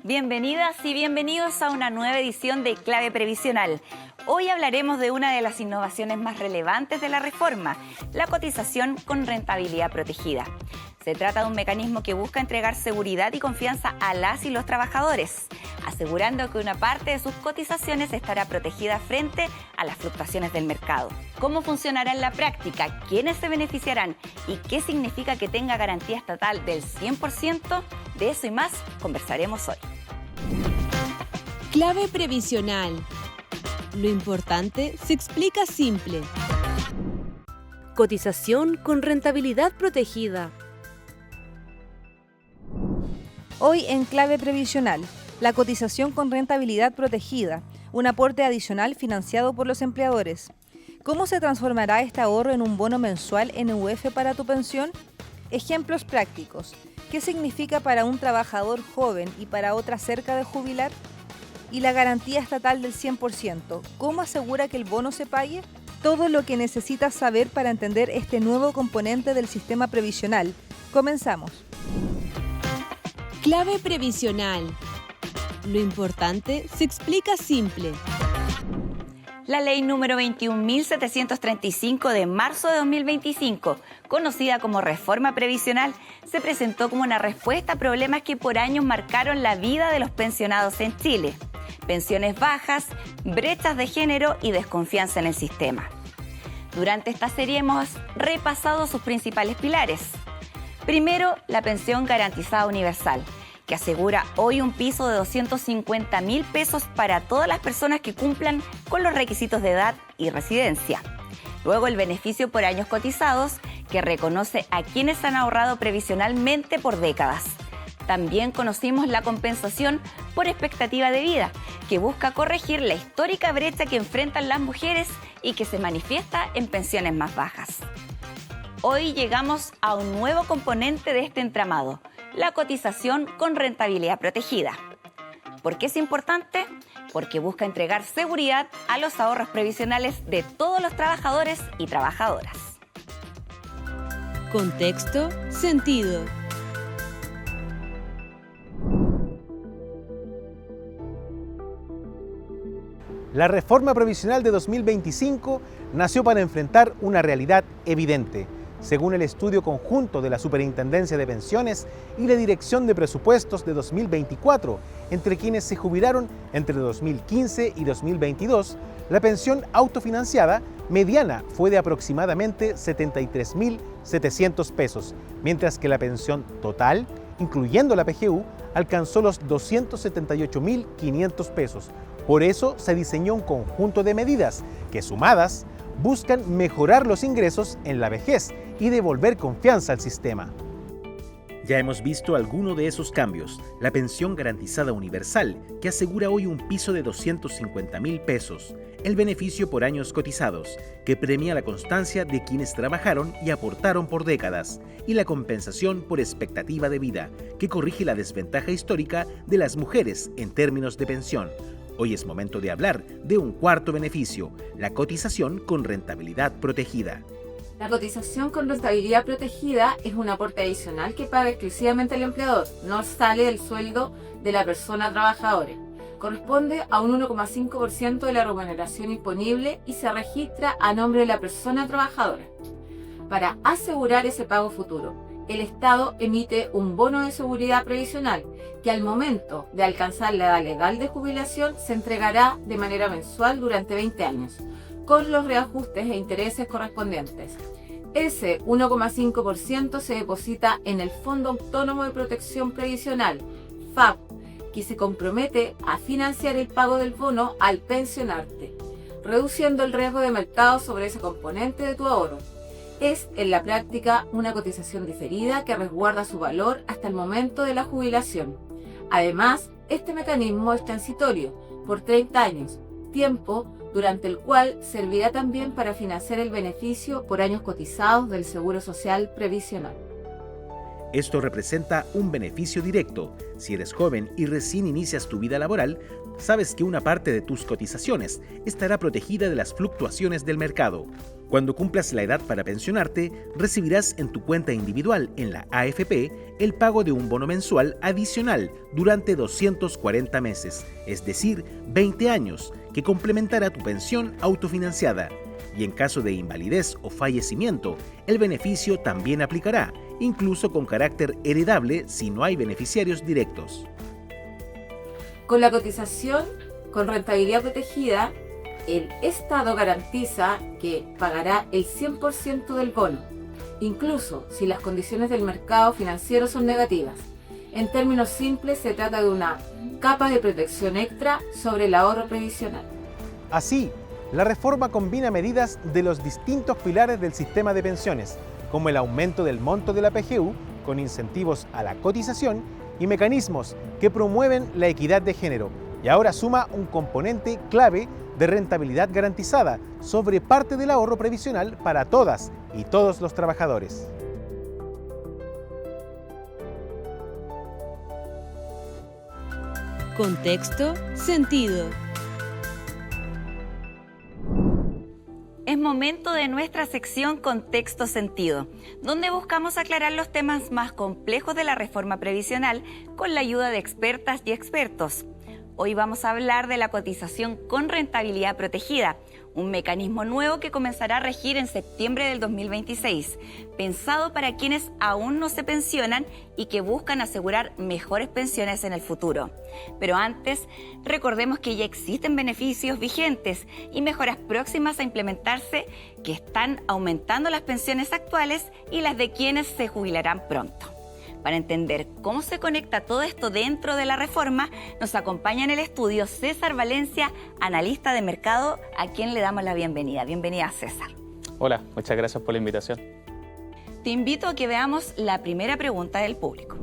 Bienvenidas y bienvenidos a una nueva edición de Clave Previsional. Hoy hablaremos de una de las innovaciones más relevantes de la reforma, la cotización con rentabilidad protegida. Se trata de un mecanismo que busca entregar seguridad y confianza a las y los trabajadores, asegurando que una parte de sus cotizaciones estará protegida frente a las fluctuaciones del mercado. ¿Cómo funcionará en la práctica? ¿Quiénes se beneficiarán? ¿Y qué significa que tenga garantía estatal del 100%? De eso y más conversaremos hoy. Clave previsional. Lo importante se explica simple. Cotización con rentabilidad protegida. Hoy en Clave Previsional, la cotización con rentabilidad protegida, un aporte adicional financiado por los empleadores. ¿Cómo se transformará este ahorro en un bono mensual NUF para tu pensión? Ejemplos prácticos. ¿Qué significa para un trabajador joven y para otra cerca de jubilar? ¿Y la garantía estatal del 100%? ¿Cómo asegura que el bono se pague? Todo lo que necesitas saber para entender este nuevo componente del sistema previsional. Comenzamos. Clave previsional. Lo importante se explica simple. La ley número 21.735 de marzo de 2025, conocida como Reforma Previsional, se presentó como una respuesta a problemas que por años marcaron la vida de los pensionados en Chile. Pensiones bajas, brechas de género y desconfianza en el sistema. Durante esta serie hemos repasado sus principales pilares. Primero, la pensión garantizada universal, que asegura hoy un piso de 250.000 pesos para todas las personas que cumplan con los requisitos de edad y residencia. Luego, el beneficio por años cotizados, que reconoce a quienes han ahorrado previsionalmente por décadas. También conocimos la compensación por expectativa de vida, que busca corregir la histórica brecha que enfrentan las mujeres y que se manifiesta en pensiones más bajas. Hoy llegamos a un nuevo componente de este entramado, la cotización con rentabilidad protegida. ¿Por qué es importante? Porque busca entregar seguridad a los ahorros previsionales de todos los trabajadores y trabajadoras. Contexto, sentido. La reforma previsional de 2025 nació para enfrentar una realidad evidente. Según el estudio conjunto de la Superintendencia de Pensiones y la Dirección de Presupuestos de 2024, entre quienes se jubilaron entre 2015 y 2022, la pensión autofinanciada mediana fue de aproximadamente 73.700 pesos, mientras que la pensión total, incluyendo la PGU, alcanzó los 278.500 pesos. Por eso se diseñó un conjunto de medidas que, sumadas, buscan mejorar los ingresos en la vejez y devolver confianza al sistema. Ya hemos visto alguno de esos cambios: la pensión garantizada universal, que asegura hoy un piso de 250.000 pesos, el beneficio por años cotizados, que premia la constancia de quienes trabajaron y aportaron por décadas, y la compensación por expectativa de vida, que corrige la desventaja histórica de las mujeres en términos de pensión. Hoy es momento de hablar de un cuarto beneficio, la cotización con rentabilidad protegida. La cotización con rentabilidad protegida es un aporte adicional que paga exclusivamente el empleador, no sale del sueldo de la persona trabajadora. Corresponde a un 1,5% de la remuneración imponible y se registra a nombre de la persona trabajadora. Para asegurar ese pago futuro, el Estado emite un bono de seguridad previsional que al momento de alcanzar la edad legal de jubilación se entregará de manera mensual durante 20 años, con los reajustes e intereses correspondientes. Ese 1,5% se deposita en el Fondo Autónomo de Protección Previsional, FAP, que se compromete a financiar el pago del bono al pensionarte, reduciendo el riesgo de mercado sobre ese componente de tu ahorro. Es, en la práctica, una cotización diferida que resguarda su valor hasta el momento de la jubilación. Además, este mecanismo es transitorio, por 30 años, tiempo durante el cual servirá también para financiar el beneficio por años cotizados del Seguro Social Previsional. Esto representa un beneficio directo. Si eres joven y recién inicias tu vida laboral, sabes que una parte de tus cotizaciones estará protegida de las fluctuaciones del mercado. Cuando cumplas la edad para pensionarte, recibirás en tu cuenta individual en la AFP el pago de un bono mensual adicional durante 240 meses, es decir, 20 años, que complementará tu pensión autofinanciada. Y en caso de invalidez o fallecimiento, el beneficio también aplicará, incluso con carácter heredable si no hay beneficiarios directos. Con la cotización con rentabilidad protegida, el Estado garantiza que pagará el 100% del bono, incluso si las condiciones del mercado financiero son negativas. En términos simples, se trata de una capa de protección extra sobre el ahorro previsional. Así, la reforma combina medidas de los distintos pilares del sistema de pensiones, como el aumento del monto de la PGU, con incentivos a la cotización y mecanismos que promueven la equidad de género, y ahora suma un componente clave de rentabilidad garantizada sobre parte del ahorro previsional para todas y todos los trabajadores. Contexto, sentido. Es momento de nuestra sección Contexto Sentido, donde buscamos aclarar los temas más complejos de la reforma previsional con la ayuda de expertas y expertos. Hoy vamos a hablar de la cotización con rentabilidad protegida, un mecanismo nuevo que comenzará a regir en septiembre del 2026, pensado para quienes aún no se pensionan y que buscan asegurar mejores pensiones en el futuro. Pero antes, recordemos que ya existen beneficios vigentes y mejoras próximas a implementarse que están aumentando las pensiones actuales y las de quienes se jubilarán pronto. Para entender cómo se conecta todo esto dentro de la reforma, nos acompaña en el estudio César Valencia, analista de mercado, a quien le damos la bienvenida. Bienvenida, César. Hola, muchas gracias por la invitación. Te invito a que veamos la primera pregunta del público.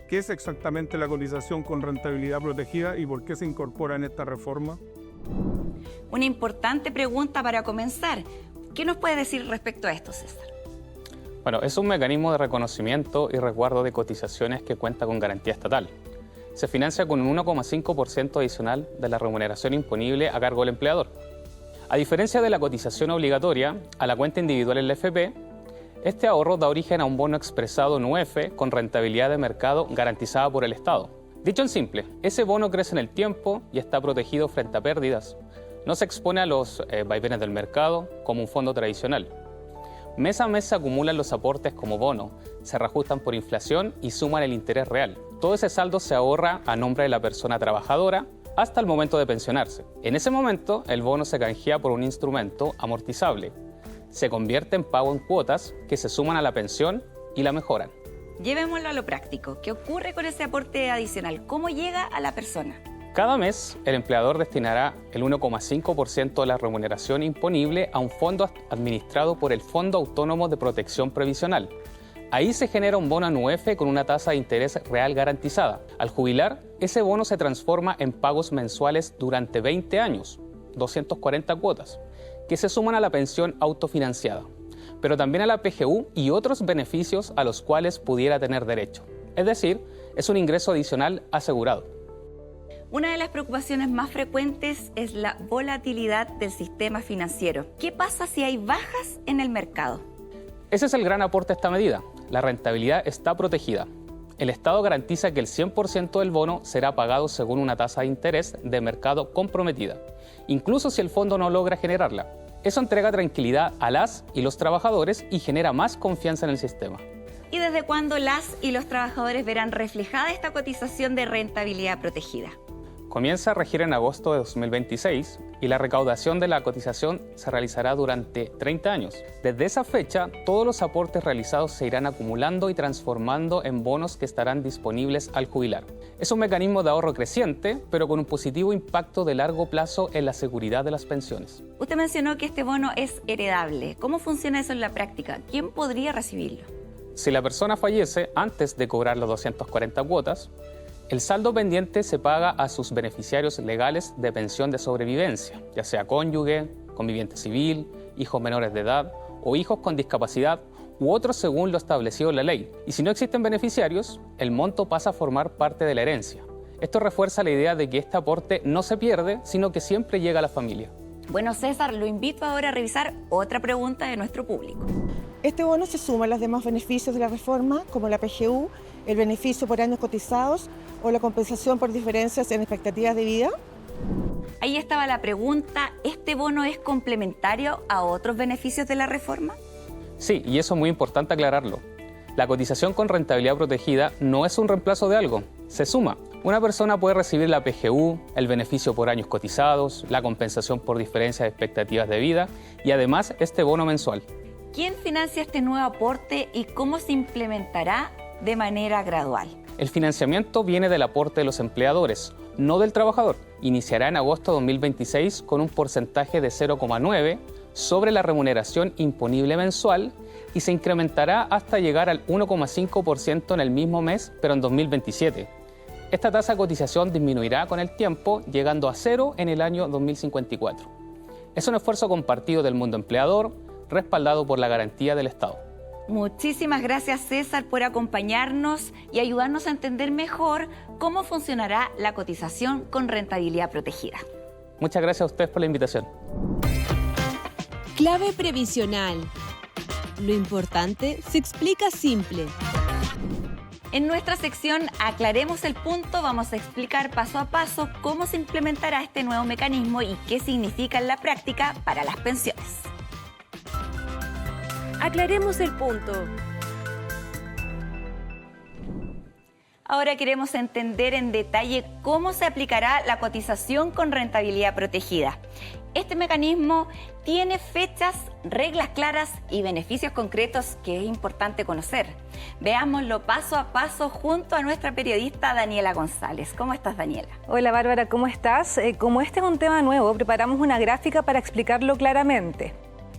¿Qué es exactamente la cotización con rentabilidad protegida y por qué se incorpora en esta reforma? Una importante pregunta para comenzar. ¿Qué nos puede decir respecto a esto, César? Bueno, es un mecanismo de reconocimiento y resguardo de cotizaciones que cuenta con garantía estatal. Se financia con un 1,5% adicional de la remuneración imponible a cargo del empleador. A diferencia de la cotización obligatoria a la cuenta individual en la FP, este ahorro da origen a un bono expresado en UF con rentabilidad de mercado garantizada por el Estado. Dicho en simple, ese bono crece en el tiempo y está protegido frente a pérdidas. No se expone a los vaivenes del mercado como un fondo tradicional. Mes a mes se acumulan los aportes como bono, se reajustan por inflación y suman el interés real. Todo ese saldo se ahorra a nombre de la persona trabajadora hasta el momento de pensionarse. En ese momento, el bono se canjea por un instrumento amortizable. Se convierte en pago en cuotas que se suman a la pensión y la mejoran. Llevémoslo a lo práctico. ¿Qué ocurre con ese aporte adicional? ¿Cómo llega a la persona? Cada mes, el empleador destinará el 1,5% de la remuneración imponible a un fondo administrado por el Fondo Autónomo de Protección Previsional. Ahí se genera un bono en UF con una tasa de interés real garantizada. Al jubilar, ese bono se transforma en pagos mensuales durante 20 años, 240 cuotas, que se suman a la pensión autofinanciada, pero también a la PGU y otros beneficios a los cuales pudiera tener derecho. Es decir, es un ingreso adicional asegurado. Una de las preocupaciones más frecuentes es la volatilidad del sistema financiero. ¿Qué pasa si hay bajas en el mercado? Ese es el gran aporte a esta medida. La rentabilidad está protegida. El Estado garantiza que el 100% del bono será pagado según una tasa de interés de mercado comprometida, incluso si el fondo no logra generarla. Eso entrega tranquilidad a las y los trabajadores y genera más confianza en el sistema. ¿Y desde cuándo las y los trabajadores verán reflejada esta cotización de rentabilidad protegida? Comienza a regir en agosto de 2026 y la recaudación de la cotización se realizará durante 30 años. Desde esa fecha, todos los aportes realizados se irán acumulando y transformando en bonos que estarán disponibles al jubilar. Es un mecanismo de ahorro creciente, pero con un positivo impacto de largo plazo en la seguridad de las pensiones. Usted mencionó que este bono es heredable. ¿Cómo funciona eso en la práctica? ¿Quién podría recibirlo? Si la persona fallece antes de cobrar las 240 cuotas, el saldo pendiente se paga a sus beneficiarios legales de pensión de sobrevivencia, ya sea cónyuge, conviviente civil, hijos menores de edad o hijos con discapacidad u otros según lo establecido en la ley. Y si no existen beneficiarios, el monto pasa a formar parte de la herencia. Esto refuerza la idea de que este aporte no se pierde, sino que siempre llega a la familia. Bueno, César, lo invito ahora a revisar otra pregunta de nuestro público. Este bono se suma a los demás beneficios de la reforma, como la PGU, el beneficio por años cotizados o la compensación por diferencias en expectativas de vida. Ahí estaba la pregunta, ¿este bono es complementario a otros beneficios de la reforma? Sí, y eso es muy importante aclararlo. La cotización con rentabilidad protegida no es un reemplazo de algo, se suma. Una persona puede recibir la PGU, el beneficio por años cotizados, la compensación por diferencias de expectativas de vida y además este bono mensual. ¿Quién financia este nuevo aporte y cómo se implementará de manera gradual? El financiamiento viene del aporte de los empleadores, no del trabajador. Iniciará en agosto de 2026 con un porcentaje de 0,9 sobre la remuneración imponible mensual y se incrementará hasta llegar al 1,5% en el mismo mes, pero en 2027. Esta tasa de cotización disminuirá con el tiempo, llegando a 0 en el año 2054. Es un esfuerzo compartido del mundo empleador, respaldado por la garantía del Estado. Muchísimas gracias, César, por acompañarnos y ayudarnos a entender mejor cómo funcionará la cotización con rentabilidad protegida. Muchas gracias a ustedes por la invitación. Clave previsional. Lo importante se explica simple. En nuestra sección Aclaremos el punto vamos a explicar paso a paso cómo se implementará este nuevo mecanismo y qué significa en la práctica para las pensiones. Aclaremos el punto. Ahora queremos entender en detalle cómo se aplicará la cotización con rentabilidad protegida. Este mecanismo tiene fechas, reglas claras y beneficios concretos que es importante conocer. Veámoslo paso a paso junto a nuestra periodista Daniela González. ¿Cómo estás, Daniela? Hola Bárbara, ¿cómo estás? Como este es un tema nuevo, preparamos una gráfica para explicarlo claramente.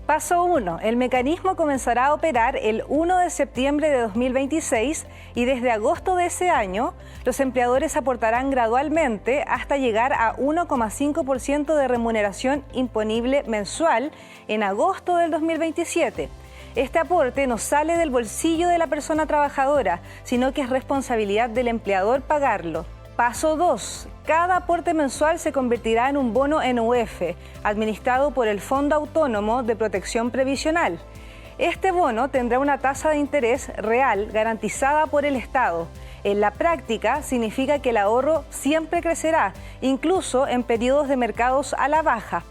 Paso 1. El mecanismo comenzará a operar el 1 de septiembre de 2026 y desde agosto de ese año los empleadores aportarán gradualmente hasta llegar a 1,5% de remuneración imponible mensual en agosto del 2027. Este aporte no sale del bolsillo de la persona trabajadora, sino que es responsabilidad del empleador pagarlo. Paso 2. Cada aporte mensual se convertirá en un bono NUF, administrado por el Fondo Autónomo de Protección Previsional. Este bono tendrá una tasa de interés real garantizada por el Estado. En la práctica, significa que el ahorro siempre crecerá, incluso en periodos de mercados a la baja.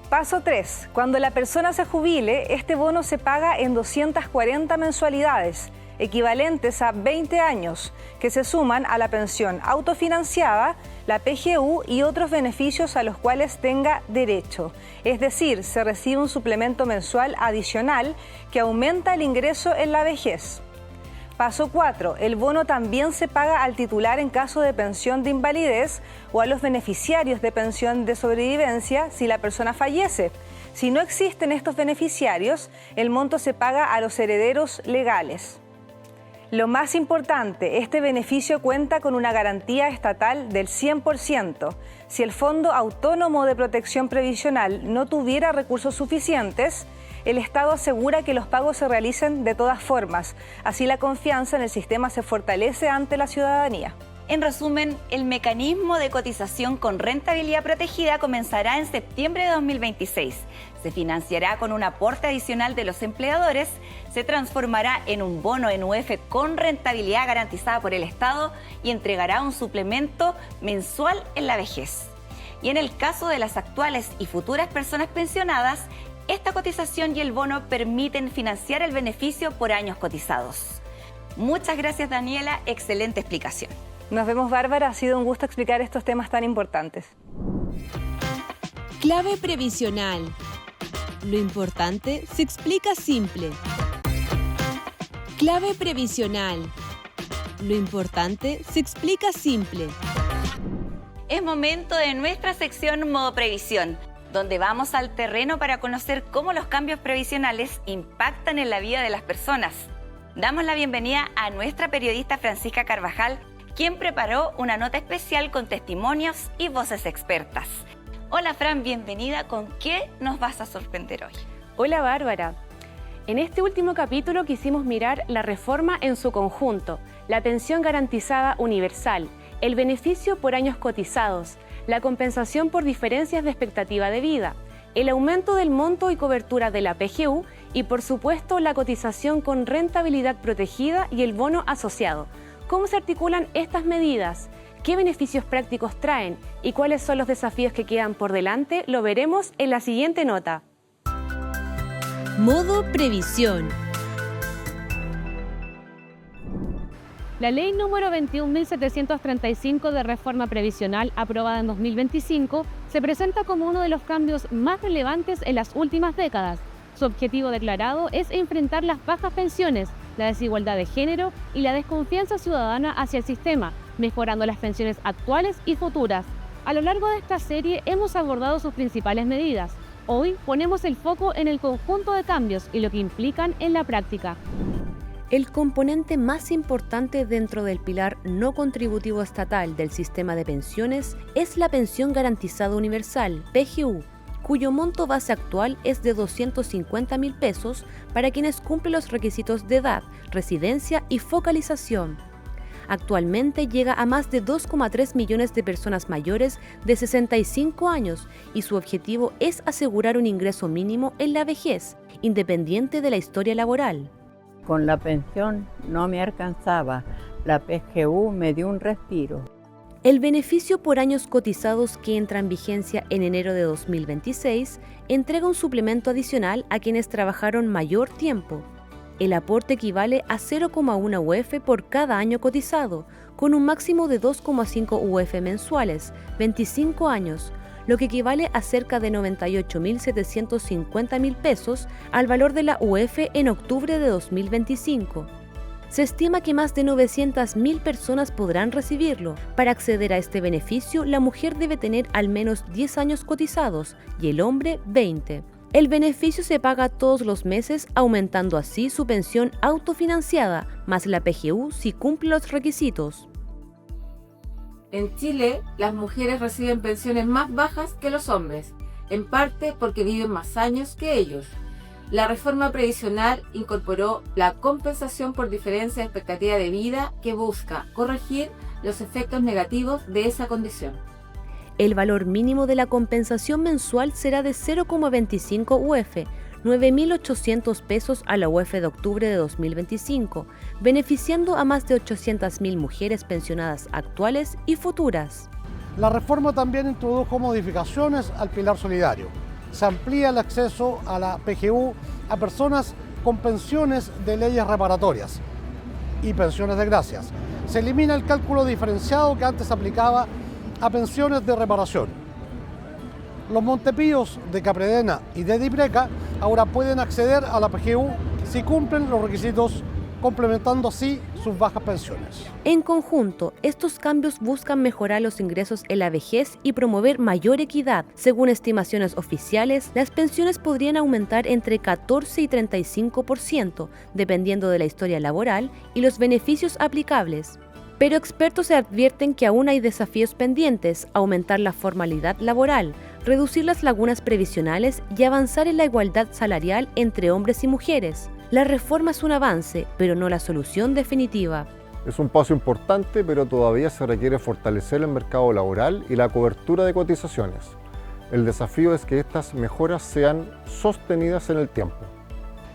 Paso 3. Cuando la persona se jubile, este bono se paga en 240 mensualidades, equivalentes a 20 años, que se suman a la pensión autofinanciada, la PGU y otros beneficios a los cuales tenga derecho. Es decir, se recibe un suplemento mensual adicional que aumenta el ingreso en la vejez. Paso 4. El bono también se paga al titular en caso de pensión de invalidez o a los beneficiarios de pensión de sobrevivencia si la persona fallece. Si no existen estos beneficiarios, el monto se paga a los herederos legales. Lo más importante, este beneficio cuenta con una garantía estatal del 100%. Si el Fondo Autónomo de Protección Previsional no tuviera recursos suficientes, el Estado asegura que los pagos se realicen de todas formas. Así la confianza en el sistema se fortalece ante la ciudadanía. En resumen, el mecanismo de cotización con rentabilidad protegida comenzará en septiembre de 2026. Se financiará con un aporte adicional de los empleadores, se transformará en un bono NUF con rentabilidad garantizada por el Estado y entregará un suplemento mensual en la vejez. Y en el caso de las actuales y futuras personas pensionadas, esta cotización y el bono permiten financiar el beneficio por años cotizados. Muchas gracias, Daniela. Excelente explicación. Nos vemos, Bárbara. Ha sido un gusto explicar estos temas tan importantes. Clave previsional. Lo importante se explica simple. Clave previsional. Lo importante se explica simple. Es momento de nuestra sección Modo Previsión, donde vamos al terreno para conocer cómo los cambios previsionales impactan en la vida de las personas. Damos la bienvenida a nuestra periodista Francisca Carvajal, quien preparó una nota especial con testimonios y voces expertas. Hola Fran, bienvenida. ¿Con qué nos vas a sorprender hoy? Hola Bárbara. En este último capítulo quisimos mirar la reforma en su conjunto, la pensión garantizada universal, el beneficio por años cotizados, la compensación por diferencias de expectativa de vida, el aumento del monto y cobertura de la PGU y, por supuesto, la cotización con rentabilidad protegida y el bono asociado. ¿Cómo se articulan estas medidas? ¿Qué beneficios prácticos traen? ¿Y cuáles son los desafíos que quedan por delante? Lo veremos en la siguiente nota. Modo previsión. La ley número 21.735 de reforma previsional, aprobada en 2025, se presenta como uno de los cambios más relevantes en las últimas décadas. Su objetivo declarado es enfrentar las bajas pensiones, la desigualdad de género y la desconfianza ciudadana hacia el sistema, mejorando las pensiones actuales y futuras. A lo largo de esta serie hemos abordado sus principales medidas. Hoy ponemos el foco en el conjunto de cambios y lo que implican en la práctica. El componente más importante dentro del pilar no contributivo estatal del sistema de pensiones es la pensión garantizada universal, PGU, cuyo monto base actual es de 250.000 pesos para quienes cumplen los requisitos de edad, residencia y focalización. Actualmente llega a más de 2,3 millones de personas mayores de 65 años y su objetivo es asegurar un ingreso mínimo en la vejez, independiente de la historia laboral. Con la pensión no me alcanzaba, la PGU me dio un respiro. El beneficio por años cotizados que entra en vigencia en enero de 2026 entrega un suplemento adicional a quienes trabajaron mayor tiempo. El aporte equivale a 0,1 UF por cada año cotizado, con un máximo de 2,5 UF mensuales, 25 años, lo que equivale a cerca de 98.750.000 pesos al valor de la UF en octubre de 2025. Se estima que más de 900.000 personas podrán recibirlo. Para acceder a este beneficio, la mujer debe tener al menos 10 años cotizados y el hombre 20. El beneficio se paga todos los meses, aumentando así su pensión autofinanciada, más la PGU si cumple los requisitos. En Chile, las mujeres reciben pensiones más bajas que los hombres, en parte porque viven más años que ellos. La reforma previsional incorporó la compensación por diferencia de expectativa de vida que busca corregir los efectos negativos de esa condición. El valor mínimo de la compensación mensual será de 0,25 UF, 9.800 pesos a la UF de octubre de 2025, beneficiando a más de 800.000 mujeres pensionadas actuales y futuras. La reforma también introdujo modificaciones al pilar solidario. Se amplía el acceso a la PGU a personas con pensiones de leyes reparatorias y pensiones de gracias. Se elimina el cálculo diferenciado que antes aplicaba a pensiones de reparación. Los montepíos de Capredena y de Dipreca ahora pueden acceder a la PGU si cumplen los requisitos, complementando así sus bajas pensiones. En conjunto, estos cambios buscan mejorar los ingresos en la vejez y promover mayor equidad. Según estimaciones oficiales, las pensiones podrían aumentar entre 14 y 35%, dependiendo de la historia laboral y los beneficios aplicables. Pero expertos advierten que aún hay desafíos pendientes: aumentar la formalidad laboral, reducir las lagunas previsionales y avanzar en la igualdad salarial entre hombres y mujeres. La reforma es un avance, pero no la solución definitiva. Es un paso importante, pero todavía se requiere fortalecer el mercado laboral y la cobertura de cotizaciones. El desafío es que estas mejoras sean sostenidas en el tiempo.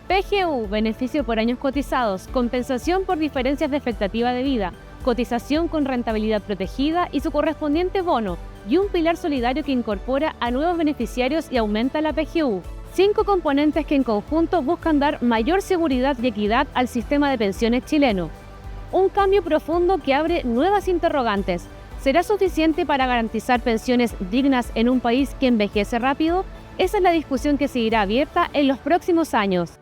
PGU, beneficio por años cotizados, compensación por diferencias de expectativa de vida, cotización con rentabilidad protegida y su correspondiente bono, y un pilar solidario que incorpora a nuevos beneficiarios y aumenta la PGU. 5 componentes que en conjunto buscan dar mayor seguridad y equidad al sistema de pensiones chileno. Un cambio profundo que abre nuevas interrogantes. ¿Será suficiente para garantizar pensiones dignas en un país que envejece rápido? Esa es la discusión que seguirá abierta en los próximos años.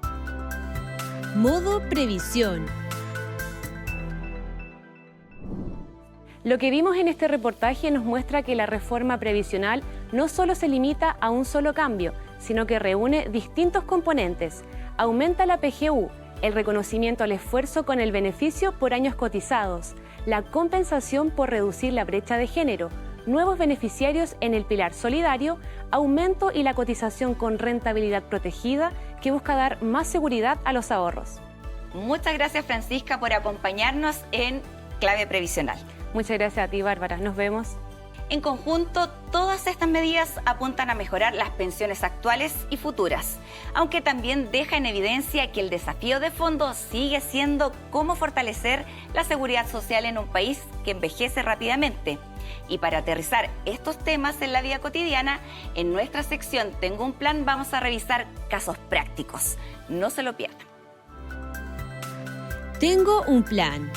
Modo previsión. Lo que vimos en este reportaje nos muestra que la reforma previsional no solo se limita a un solo cambio, sino que reúne distintos componentes. Aumenta la PGU, el reconocimiento al esfuerzo con el beneficio por años cotizados, la compensación por reducir la brecha de género, nuevos beneficiarios en el pilar solidario, aumento y la cotización con rentabilidad protegida que busca dar más seguridad a los ahorros. Muchas gracias, Francisca, por acompañarnos en Clave Previsional. Muchas gracias a ti, Bárbara. Nos vemos. En conjunto, todas estas medidas apuntan a mejorar las pensiones actuales y futuras, aunque también deja en evidencia que el desafío de fondo sigue siendo cómo fortalecer la seguridad social en un país que envejece rápidamente. Y para aterrizar estos temas en la vida cotidiana, en nuestra sección Tengo un plan vamos a revisar casos prácticos. No se lo pierdan. Tengo un plan.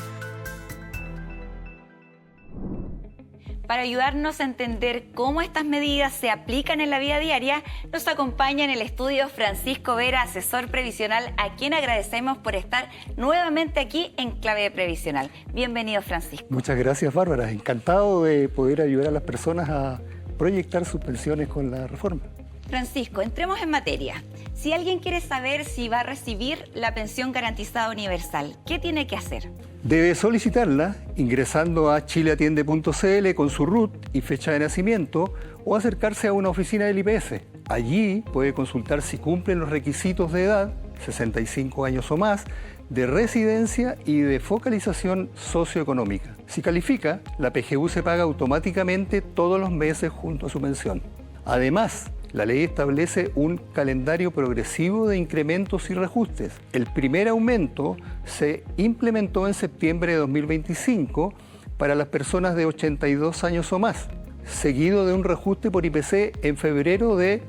Para ayudarnos a entender cómo estas medidas se aplican en la vida diaria, nos acompaña en el estudio Francisco Vera, asesor previsional, a quien agradecemos por estar nuevamente aquí en Clave Previsional. Bienvenido, Francisco. Muchas gracias, Bárbara. Encantado de poder ayudar a las personas a proyectar sus pensiones con la reforma. Francisco, entremos en materia. Si alguien quiere saber si va a recibir la pensión garantizada universal, ¿qué tiene que hacer? Debe solicitarla ingresando a chileatiende.cl con su RUT y fecha de nacimiento o acercarse a una oficina del IPS. Allí puede consultar si cumplen los requisitos de edad, 65 años o más, de residencia y de focalización socioeconómica. Si califica, la PGU se paga automáticamente todos los meses junto a su pensión. Además, la ley establece un calendario progresivo de incrementos y reajustes. El primer aumento se implementó en septiembre de 2025 para las personas de 82 años o más, seguido de un reajuste por IPC en febrero del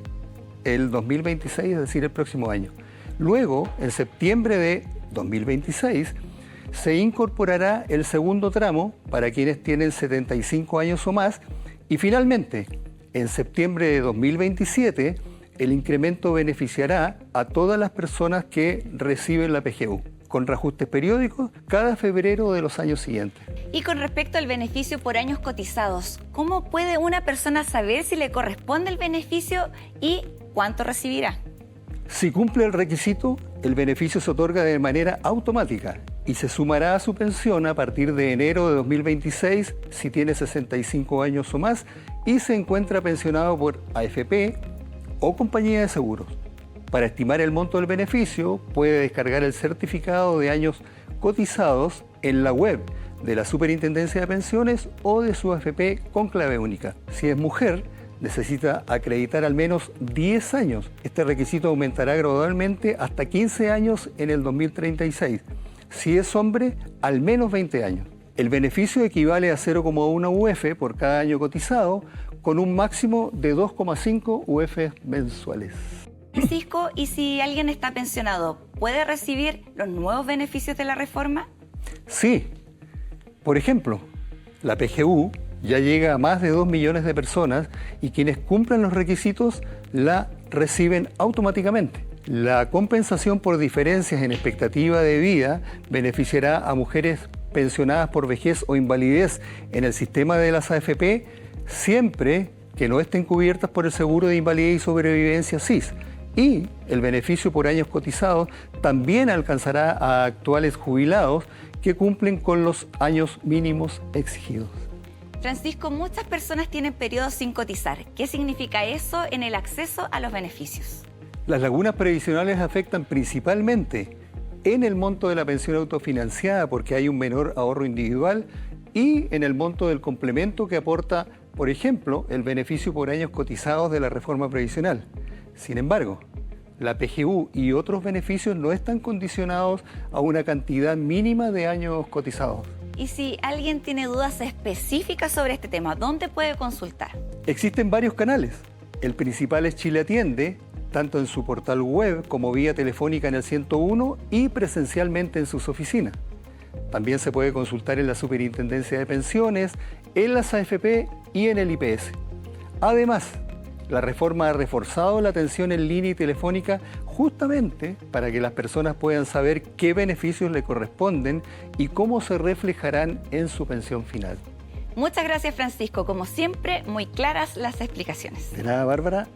2026, es decir, el próximo año. Luego, en septiembre de 2026, se incorporará el segundo tramo para quienes tienen 75 años o más y finalmente, en septiembre de 2027, el incremento beneficiará a todas las personas que reciben la PGU, con reajustes periódicos cada febrero de los años siguientes. Y con respecto al beneficio por años cotizados, ¿cómo puede una persona saber si le corresponde el beneficio y cuánto recibirá? Si cumple el requisito, el beneficio se otorga de manera automática y se sumará a su pensión a partir de enero de 2026 si tiene 65 años o más y se encuentra pensionado por AFP o compañía de seguros. Para estimar el monto del beneficio, puede descargar el certificado de años cotizados en la web de la Superintendencia de Pensiones o de su AFP con clave única. Si es mujer, necesita acreditar al menos 10 años. Este requisito aumentará gradualmente hasta 15 años en el 2036. Si es hombre, al menos 20 años. El beneficio equivale a 0,1 UF por cada año cotizado, con un máximo de 2,5 UF mensuales. Francisco, ¿y si alguien está pensionado, puede recibir los nuevos beneficios de la reforma? Sí. Por ejemplo, la PGU ya llega a más de 2 millones de personas y quienes cumplan los requisitos la reciben automáticamente. La compensación por diferencias en expectativa de vida beneficiará a mujeres pensionadas por vejez o invalidez en el sistema de las AFP siempre que no estén cubiertas por el seguro de invalidez y sobrevivencia SIS. Y el beneficio por años cotizados también alcanzará a actuales jubilados que cumplen con los años mínimos exigidos. Francisco, muchas personas tienen periodos sin cotizar. ¿Qué significa eso en el acceso a los beneficios? Las lagunas previsionales afectan principalmente en el monto de la pensión autofinanciada porque hay un menor ahorro individual y en el monto del complemento que aporta, por ejemplo, el beneficio por años cotizados de la reforma previsional. Sin embargo, la PGU y otros beneficios no están condicionados a una cantidad mínima de años cotizados. Y si alguien tiene dudas específicas sobre este tema, ¿dónde puede consultar? Existen varios canales. El principal es Chile Atiende, tanto en su portal web como vía telefónica en el 101 y presencialmente en sus oficinas. También se puede consultar en la Superintendencia de Pensiones, en las AFP y en el IPS. Además, la reforma ha reforzado la atención en línea y telefónica justamente para que las personas puedan saber qué beneficios le corresponden y cómo se reflejarán en su pensión final. Muchas gracias, Francisco. Como siempre, muy claras las explicaciones. De nada, Bárbara.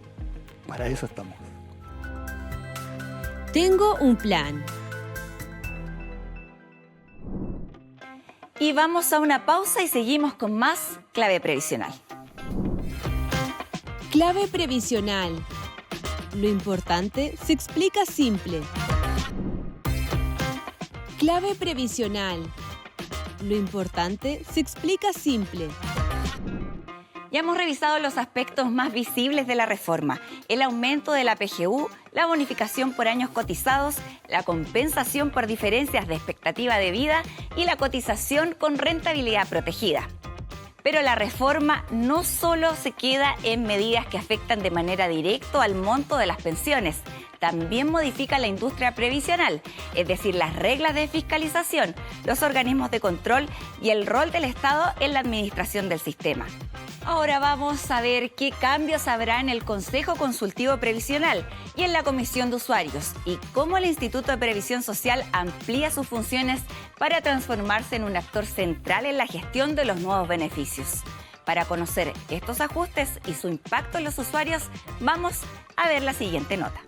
Para eso estamos. Tengo un plan. Y vamos a una pausa y seguimos con más Clave Previsional. Clave previsional. Lo importante se explica simple. Clave previsional. Lo importante se explica simple. Ya hemos revisado los aspectos más visibles de la reforma: el aumento de la PGU, la bonificación por años cotizados, la compensación por diferencias de expectativa de vida y la cotización con rentabilidad protegida. Pero la reforma no solo se queda en medidas que afectan de manera directa al monto de las pensiones, también modifica la industria previsional, es decir, las reglas de fiscalización, los organismos de control y el rol del Estado en la administración del sistema. Ahora vamos a ver qué cambios habrá en el Consejo Consultivo Previsional y en la Comisión de Usuarios y cómo el Instituto de Previsión Social amplía sus funciones para transformarse en un actor central en la gestión de los nuevos beneficios. Para conocer estos ajustes y su impacto en los usuarios, vamos a ver la siguiente nota.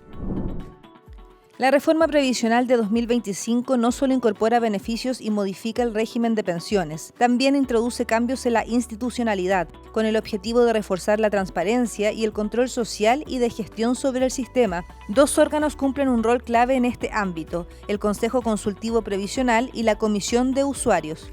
La reforma previsional de 2025 no solo incorpora beneficios y modifica el régimen de pensiones, también introduce cambios en la institucionalidad, con el objetivo de reforzar la transparencia y el control social y de gestión sobre el sistema. Dos órganos cumplen un rol clave en este ámbito: el Consejo Consultivo Previsional y la Comisión de Usuarios.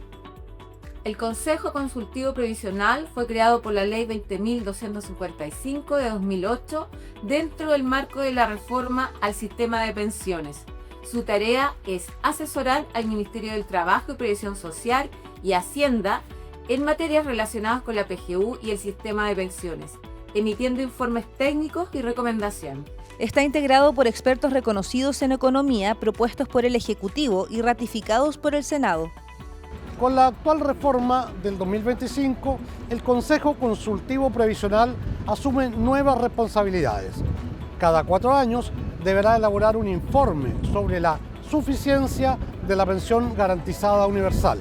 El Consejo Consultivo Previsional fue creado por la Ley 20.255 de 2008 dentro del marco de la reforma al sistema de pensiones. Su tarea es asesorar al Ministerio del Trabajo y Previsión Social y Hacienda en materias relacionadas con la PGU y el sistema de pensiones, emitiendo informes técnicos y recomendaciones. Está integrado por expertos reconocidos en economía propuestos por el Ejecutivo y ratificados por el Senado. Con la actual reforma del 2025, el Consejo Consultivo Previsional asume nuevas responsabilidades. Cada 4 años deberá elaborar un informe sobre la suficiencia de la pensión garantizada universal,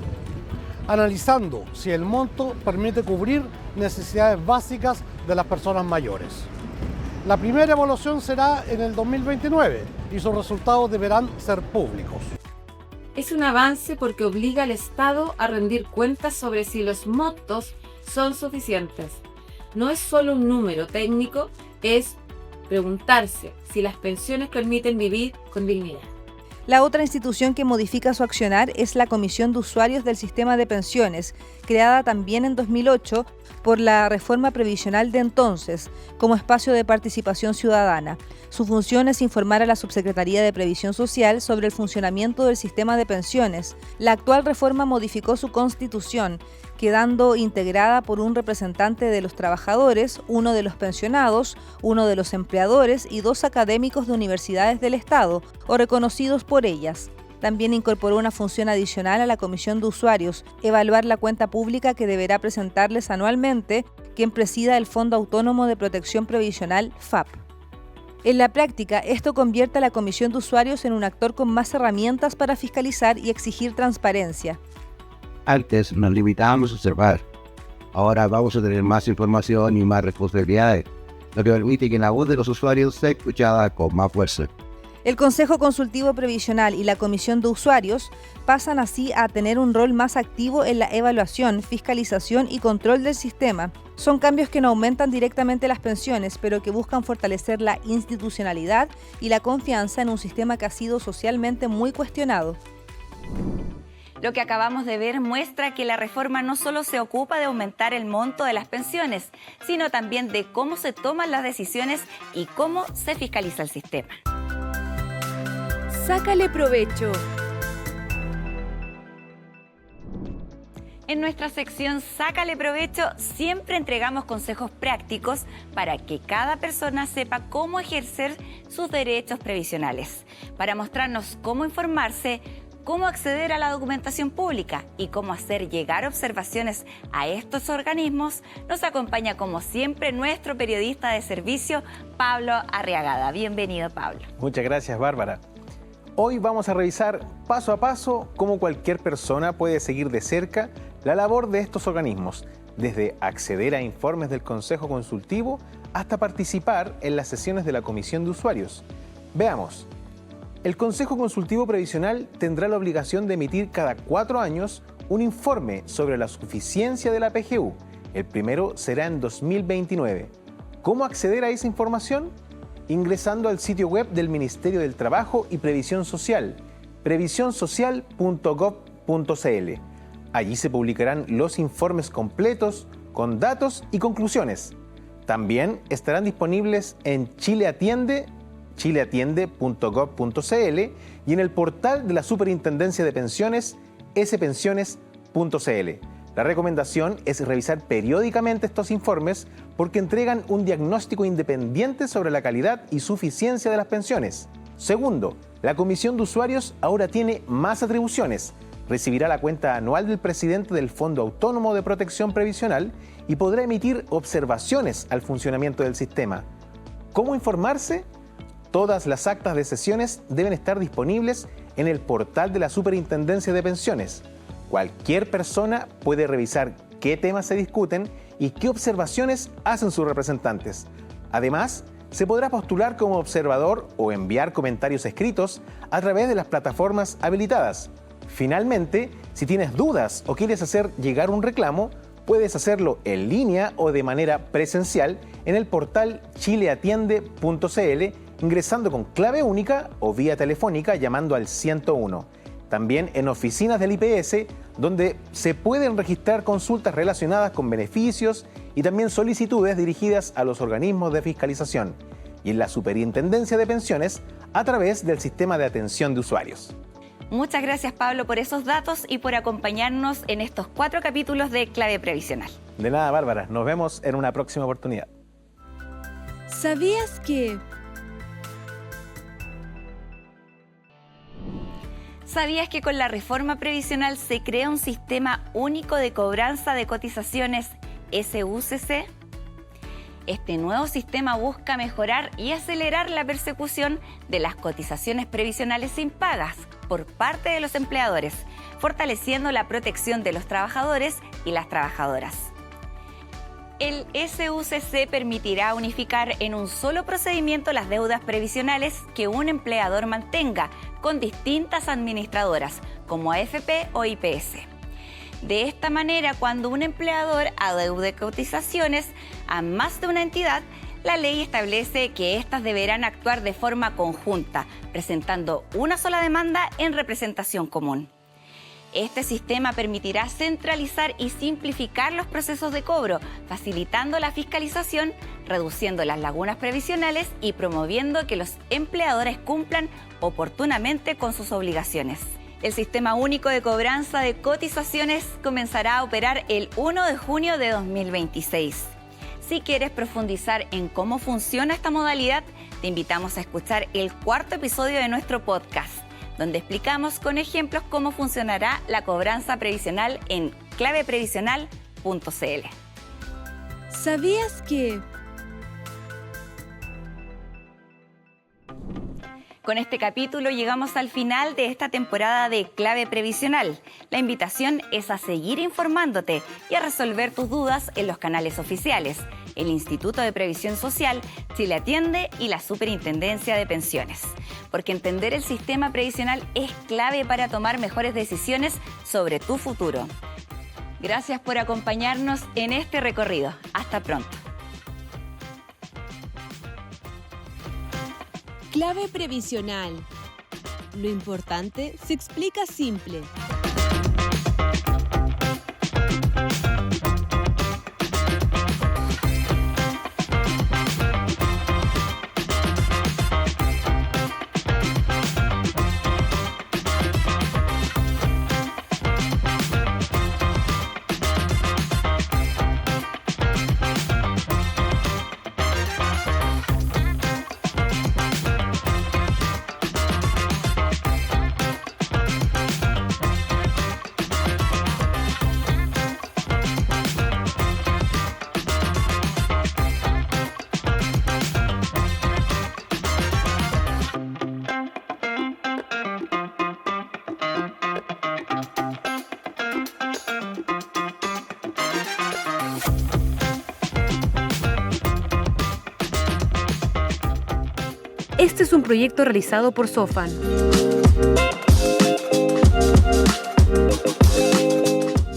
analizando si el monto permite cubrir necesidades básicas de las personas mayores. La primera evaluación será en el 2029 y sus resultados deberán ser públicos. Es un avance porque obliga al Estado a rendir cuentas sobre si los montos son suficientes. No es solo un número técnico, es preguntarse si las pensiones permiten vivir con dignidad. La otra institución que modifica su accionar es la Comisión de Usuarios del Sistema de Pensiones, creada también en 2008 por la reforma previsional de entonces, como espacio de participación ciudadana. Su función es informar a la Subsecretaría de Previsión Social sobre el funcionamiento del sistema de pensiones. La actual reforma modificó su constitución, quedando integrada por un representante de los trabajadores, uno de los pensionados, uno de los empleadores y 2 académicos de universidades del Estado o reconocidos por ellas. También incorporó una función adicional a la Comisión de Usuarios: evaluar la cuenta pública que deberá presentarles anualmente quien presida el Fondo Autónomo de Protección Previsional, FAP. En la práctica, esto convierte a la Comisión de Usuarios en un actor con más herramientas para fiscalizar y exigir transparencia. Antes nos limitábamos a observar, ahora vamos a tener más información y más responsabilidades, lo que permite que la voz de los usuarios sea escuchada con más fuerza. El Consejo Consultivo Previsional y la Comisión de Usuarios pasan así a tener un rol más activo en la evaluación, fiscalización y control del sistema. Son cambios que no aumentan directamente las pensiones, pero que buscan fortalecer la institucionalidad y la confianza en un sistema que ha sido socialmente muy cuestionado. Lo que acabamos de ver muestra que la reforma no solo se ocupa de aumentar el monto de las pensiones, sino también de cómo se toman las decisiones y cómo se fiscaliza el sistema. Sácale provecho. En nuestra sección Sácale Provecho siempre entregamos consejos prácticos para que cada persona sepa cómo ejercer sus derechos previsionales. Para mostrarnos cómo informarse, cómo acceder a la documentación pública y cómo hacer llegar observaciones a estos organismos, nos acompaña como siempre nuestro periodista de servicio, Pablo Arriagada. Bienvenido, Pablo. Muchas gracias, Bárbara. Hoy vamos a revisar paso a paso cómo cualquier persona puede seguir de cerca la labor de estos organismos, desde acceder a informes del Consejo Consultivo hasta participar en las sesiones de la Comisión de Usuarios. Veamos. El Consejo Consultivo Previsional tendrá la obligación de emitir cada 4 años un informe sobre la suficiencia de la PGU. El primero será en 2029. ¿Cómo acceder a esa información? Ingresando al sitio web del Ministerio del Trabajo y Previsión Social, previsionsocial.gov.cl. Allí se publicarán los informes completos con datos y conclusiones. También estarán disponibles en Chile Atiende, chileatiende.gov.cl y en el portal de la Superintendencia de Pensiones, spensiones.cl. La recomendación es revisar periódicamente estos informes porque entregan un diagnóstico independiente sobre la calidad y suficiencia de las pensiones. Segundo, la Comisión de Usuarios ahora tiene más atribuciones. Recibirá la cuenta anual del presidente del Fondo Autónomo de Protección Previsional y podrá emitir observaciones al funcionamiento del sistema. ¿Cómo informarse? Todas las actas de sesiones deben estar disponibles en el portal de la Superintendencia de Pensiones. Cualquier persona puede revisar qué temas se discuten y qué observaciones hacen sus representantes. Además, se podrá postular como observador o enviar comentarios escritos a través de las plataformas habilitadas. Finalmente, si tienes dudas o quieres hacer llegar un reclamo, puedes hacerlo en línea o de manera presencial en el portal chileatiende.cl ingresando con clave única o vía telefónica llamando al 101. También en oficinas del IPS, donde se pueden registrar consultas relacionadas con beneficios y también solicitudes dirigidas a los organismos de fiscalización. Y en la Superintendencia de Pensiones, a través del sistema de atención de usuarios. Muchas gracias, Pablo, por esos datos y por acompañarnos en estos 4 capítulos de Clave Previsional. De nada, Bárbara. Nos vemos en una próxima oportunidad. ¿Sabías que... ¿Sabías que con la reforma previsional se crea un sistema único de cobranza de cotizaciones SUCC? Este nuevo sistema busca mejorar y acelerar la persecución de las cotizaciones previsionales impagas por parte de los empleadores, fortaleciendo la protección de los trabajadores y las trabajadoras. El SUCC permitirá unificar en un solo procedimiento las deudas previsionales que un empleador mantenga con distintas administradoras, como AFP o IPS. De esta manera, cuando un empleador adeude cotizaciones a más de una entidad, la ley establece que éstas deberán actuar de forma conjunta, presentando una sola demanda en representación común. Este sistema permitirá centralizar y simplificar los procesos de cobro, facilitando la fiscalización, reduciendo las lagunas previsionales y promoviendo que los empleadores cumplan oportunamente con sus obligaciones. El Sistema Único de Cobranza de Cotizaciones comenzará a operar el 1 de junio de 2026. Si quieres profundizar en cómo funciona esta modalidad, te invitamos a escuchar el 4º episodio de nuestro podcast, donde explicamos con ejemplos cómo funcionará la cobranza previsional en claveprevisional.cl. ¿Sabías que... Con este capítulo llegamos al final de esta temporada de Clave Previsional. La invitación es a seguir informándote y a resolver tus dudas en los canales oficiales, el Instituto de Previsión Social, Chile Atiende y la Superintendencia de Pensiones. Porque entender el sistema previsional es clave para tomar mejores decisiones sobre tu futuro. Gracias por acompañarnos en este recorrido. Hasta pronto. Clave Previsional. Lo importante se explica simple. Este es un proyecto realizado por SOFAN.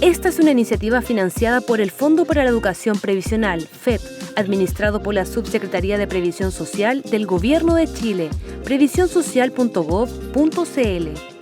Esta es una iniciativa financiada por el Fondo para la Educación Previsional, FEP, administrado por la Subsecretaría de Previsión Social del Gobierno de Chile, previsionsocial.gov.cl.